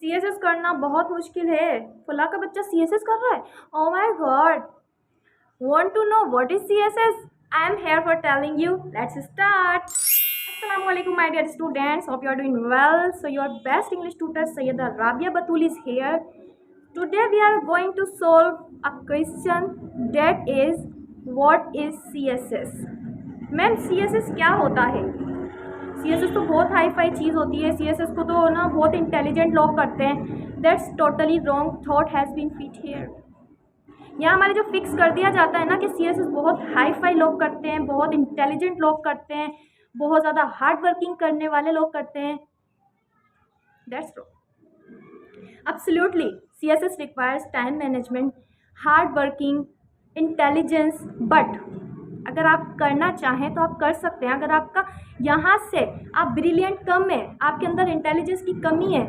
CSS करना बहुत मुश्किल है। फुला का बच्चा सीएसएस कर रहा है। Oh my God, want to know what is CSS? I am here for telling you. Let's start. Assalamualaikum my dear students. Hope you are doing well. So your best English tutor Sayyida Rabia Batul is here. Today we are going to solve a question that is what is CSS? Ma'am CSS क्या होता है? CSS तो बहुत hi fi चीज़ होती है। CSS को तो ना बहुत इंटेलिजेंट लोग करते हैं। That's totally wrong thought has been fit here. यहाँ हमारे जो फिक्स कर दिया जाता है ना कि CSS बहुत हाई फाई लोग करते हैं, बहुत इंटेलिजेंट लोग करते हैं, बहुत ज़्यादा हार्ड वर्किंग करने वाले लोग करते हैं। That's wrong. Absolutely CSS requires time management, hard working, intelligence, but अगर आप करना चाहें तो आप कर सकते हैं। अगर आपका यहाँ से आप ब्रिलियंट कम है, आपके अंदर इंटेलिजेंस की कमी है,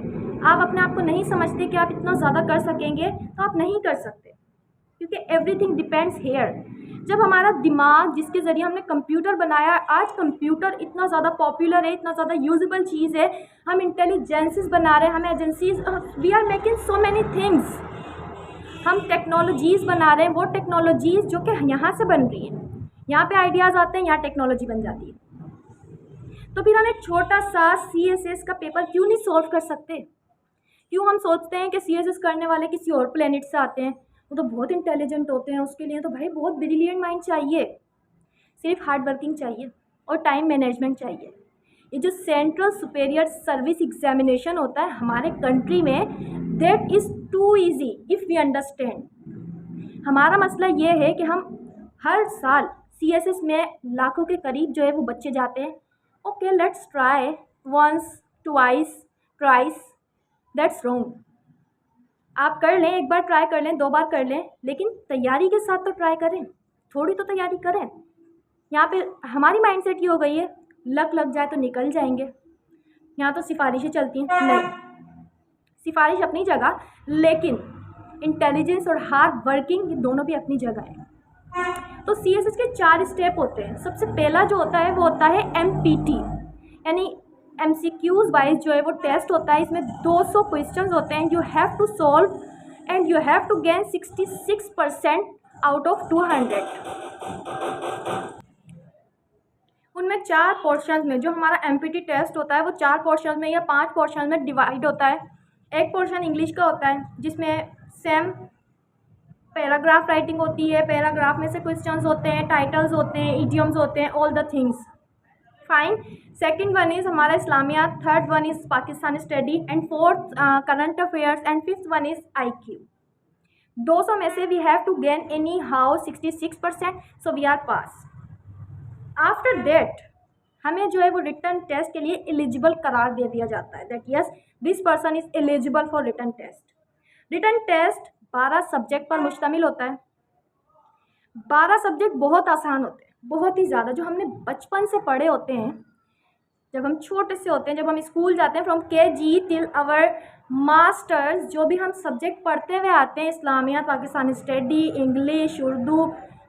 आप अपने आप को नहीं समझते कि आप इतना ज़्यादा कर सकेंगे, तो आप नहीं कर सकते, क्योंकि एवरीथिंग डिपेंड्स हेयर। जब हमारा दिमाग, जिसके ज़रिए हमने कंप्यूटर बनाया, आज कंप्यूटर इतना ज़्यादा पॉपुलर है, इतना ज़्यादा यूजेबल चीज़ है, हम इंटेलिजेंसेस बना रहे हैं, हम agencies, we are making so many things, हम टेक्नोलॉजीज़ बना रहे हैं। वो टेक्नोलॉजीज़ जो कि यहाँ से बन रही हैं, यहाँ पे आइडियाज़ आते हैं, यहाँ टेक्नोलॉजी बन जाती है। तो फिर हम एक छोटा सा CSS का पेपर क्यों नहीं सॉल्व कर सकते? क्यों हम सोचते हैं कि CSS करने वाले किसी और प्लेनेट से आते हैं, वो तो बहुत इंटेलिजेंट होते हैं, उसके लिए तो भाई बहुत ब्रिलियंट माइंड चाहिए, सिर्फ हार्ड वर्किंग चाहिए और टाइम मैनेजमेंट चाहिए। ये जो सेंट्रल सुपेरियर सर्विस एग्जामिनेशन होता है हमारे कंट्री में, that is too easy if we understand. हमारा मसला ये है कि हम हर साल CSS में लाखों के करीब जो है वो बच्चे जाते हैं। Okay, let's try once, twice, thrice, that's wrong. आप कर लें, एक बार ट्राई कर लें, 2 बार कर लें, लेकिन तैयारी के साथ तो ट्राई करें, थोड़ी तो तैयारी करें। यहाँ पे हमारी माइंडसेट ये हो गई है, लक लग जाए तो निकल जाएंगे। यहाँ तो सिफारिशें चलती हैं। नहीं, सिफारिश अपनी जगह, लेकिन इंटेलिजेंस और हार्ड वर्किंग ये दोनों भी अपनी जगह है। तो CSS के 4 स्टेप होते हैं। सबसे पहला जो होता है वो होता है MPT, यानी MCQs वाइज जो है वो टेस्ट होता है। इसमें 200 क्वेश्चंस होते हैं, you have to solve and you have to gain 66% out of 200। उनमें 4 पोर्शन में जो हमारा MPT टेस्ट होता है वो 4 पोर्शन में या 5 पोर्शन में डिवाइड होता है। एक पोर्शन इंग्लिश का होता है, जिसमें सेम पैराग्राफ राइटिंग होती है, पैराग्राफ में से क्वेश्चंस होते हैं, टाइटल्स होते हैं, इडियम्स होते हैं, all the things fine. Second one is हमारा इस्लामियात, third one is Pakistani study, and fourth current affairs, and fifth one is IQ। 200 में से we have to gain anyhow 66%, so we are pass. After that हमें जो है वो written test के लिए एलिजिबल करार दे दिया जाता है, that yes this person is eligible for written test. Written test 12 subject पर मुश्तमिल होता है। 12 सब्जेक्ट बहुत आसान होते हैं, बहुत ही ज़्यादा, जो हमने बचपन से पढ़े होते हैं, जब हम छोटे से होते हैं, जब हम स्कूल जाते हैं, from KG till our masters, जो भी हम सब्जेक्ट पढ़ते हुए आते हैं, इस्लामिया, पाकिस्तानी स्टडी, इंग्लिश, उर्दू,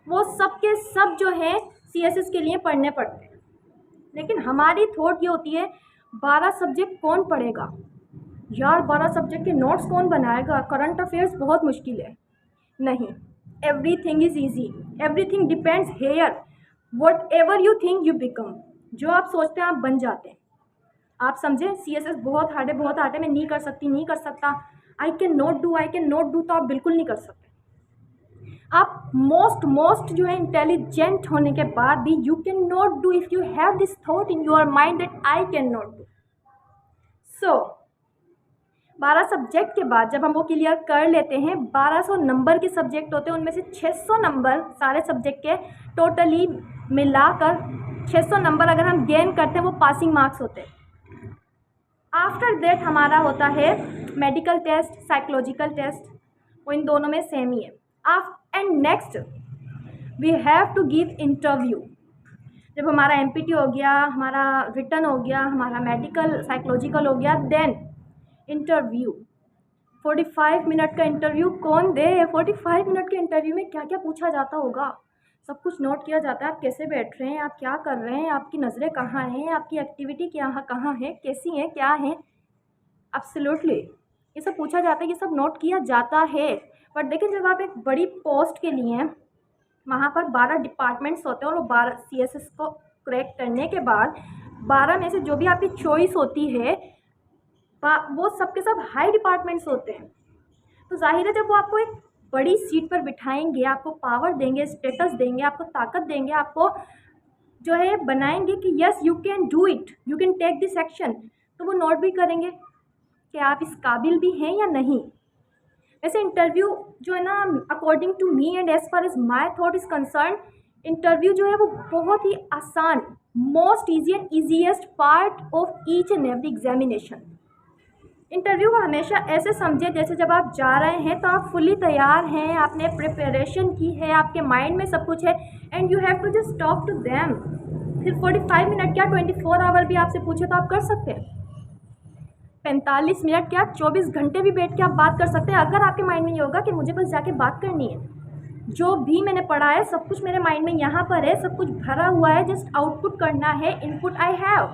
वो सब के सब जो हैं CSS के लिए पढ़ने पड़ते हैं। लेकिन हमारी थॉट ये होती है, 12 सब्जेक्ट कौन पढ़ेगा यार, 12 सब्जेक्ट के नोट्स कौन बनाएगा, करंट अफेयर्स बहुत मुश्किल है। नहीं, everything is easy, everything depends here. Whatever you think you become, जो आप सोचते हैं आप बन जाते हैं। आप समझें, CSS बहुत हार्ड है, बहुत हार्ड है, मैं नहीं कर सकती, नहीं कर सकता, आई कैन नॉट डू, तो आप बिल्कुल नहीं कर सकते। आप मोस्ट जो है इंटेलिजेंट होने के बाद भी you can not do if you have this thought in your mind that I can not do. So 12 subject के बाद जब हम वो क्लियर कर लेते हैं, 1200 नंबर के सब्जेक्ट होते हैं, उनमें से 600 नंबर सारे सब्जेक्ट के टोटली मिलाकर 600 नंबर अगर हम गेन करते हैं वो पासिंग मार्क्स होते हैं। आफ्टर दैट हमारा होता है मेडिकल टेस्ट, साइकोलॉजिकल टेस्ट, वो इन दोनों में सेम ही है। And next we have to give interview. जब हमारा MPT हो गया, हमारा रिटन हो गया, हमारा मेडिकल साइकोलॉजिकल हो गया, देन इंटरव्यू। 45 मिनट का इंटरव्यू कौन दे? 45 मिनट के इंटरव्यू में क्या क्या पूछा जाता होगा, सब कुछ नोट किया जाता है। आप कैसे बैठ रहे हैं, आप क्या कर रहे हैं, आपकी नज़रें कहाँ हैं, आपकी एक्टिविटी क्या कहाँ है, कैसी हैं, क्या है। एब्सोल्युटली ये सब पूछा जाता है, ये सब नोट किया जाता है। बट देखिए जब आप एक बड़ी पोस्ट के लिए वहाँ पर 12 डिपार्टमेंट्स होते हैं और वो 12 CSS को क्रैक करने के बाद 12 में से जो भी आपकी चॉइस होती है वो सब के सब हाई डिपार्टमेंट्स होते हैं। तो जाहिर है जब वो आपको एक बड़ी सीट पर बिठाएंगे, आपको पावर देंगे, स्टेटस देंगे, आपको ताकत देंगे, आपको जो है बनाएंगे कि yes you can do it, you can take this action, तो वो नोट भी करेंगे कि आप इस काबिल भी हैं या नहीं। वैसे इंटरव्यू जो है ना, according to me and as far as my thought is concern, interview जो है वो बहुत ही आसान, most easy and easiest part of each and every examination. Interview को हमेशा ऐसे समझे जैसे जब आप जा रहे हैं तो आप फुली तैयार हैं, आपने प्रिपरेशन की है, आपके माइंड में सब कुछ है, and you have to just talk to them. फिर 45 मिनट क्या 24 आवर भी आपसे पूछे तो आप कर सकते हैं, 45 मिनट क्या 24 घंटे भी बैठ के आप बात कर सकते हैं, अगर आपके माइंड में ये होगा कि मुझे बस जाके बात करनी है, जो भी मैंने पढ़ा है सब कुछ मेरे माइंड में यहाँ पर है, सब कुछ भरा हुआ है, जस्ट आउटपुट करना है, इनपुट आई हैव,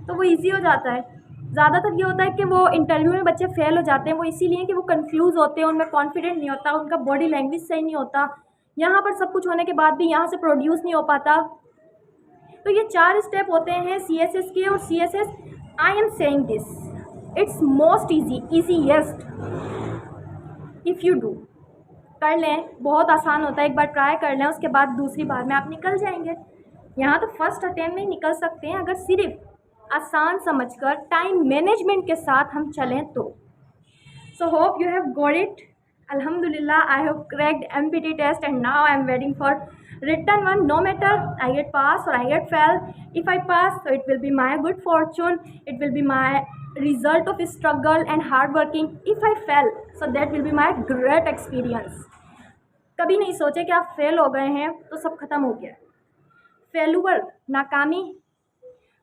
तो वो ईजी हो जाता है। ज़्यादातर ये होता है कि वो इंटरव्यू में बच्चे फेल हो जाते हैं, वो इसीलिए कि वो कंफ्यूज होते हैं, उनमें कॉन्फिडेंट नहीं होता, उनका बॉडी लैंग्वेज सही नहीं होता, यहाँ पर सब कुछ होने के बाद भी यहाँ से प्रोड्यूस नहीं हो पाता। तो ये 4 स्टेप होते हैं CSS के, और CSS I am saying this it's most easiest if you do, कर लें, बहुत आसान होता है, एक बार ट्राई कर लें, उसके बाद दूसरी बार में आप निकल जाएंगे। यहाँ तो फर्स्ट अटेम्प्ट में ही निकल सकते हैं अगर सिर्फ आसान समझकर टाइम मैनेजमेंट के साथ हम चलें तो। So hope you have got it. अल्हम्दुलिल्लाह I have cracked MPT test and now I am waiting for written one. No matter I get pass or I get fail, if I pass so it will be my good fortune, it will be my result of struggle and hard working. If I fail so that will be my great experience. कभी नहीं सोचे कि आप fail हो गए हैं तो सब खत्म हो गया। फेलुअर, नाकामी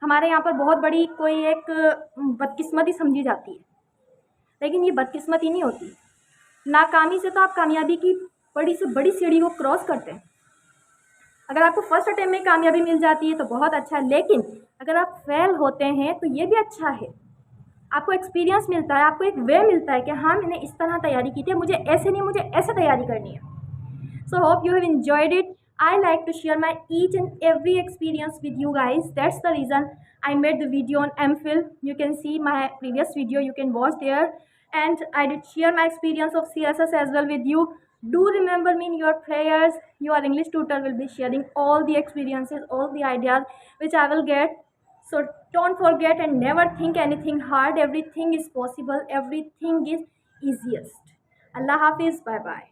हमारे यहाँ पर बहुत बड़ी कोई एक बदकिस्मती समझी जाती है, लेकिन ये बदकिस्मती नहीं होती। नाकामी से तो आप कामयाबी की बड़ी से बड़ी सीढ़ी को क्रॉस करते हैं। अगर आपको फर्स्ट अटेम्प्ट में कामयाबी मिल जाती है तो बहुत अच्छा है, लेकिन अगर आप फेल होते हैं तो ये भी अच्छा है, आपको एक्सपीरियंस मिलता है, आपको एक वे मिलता है कि हाँ मैंने इस तरह तैयारी की थी, मुझे ऐसे नहीं, मुझे ऐसे तैयारी करनी है। सो hope you have enjoyed it. I like to share my each and every experience with you guys. That's the reason I made the video on MPhil. You can see my previous video, you can watch there, and I did share my experience of CSS as well with you. Do remember me in your prayers. Your English tutor will be sharing all the experiences, all the ideas which I will get. So don't forget and never think anything hard. Everything is possible, everything is easiest. Allah Hafiz, bye bye.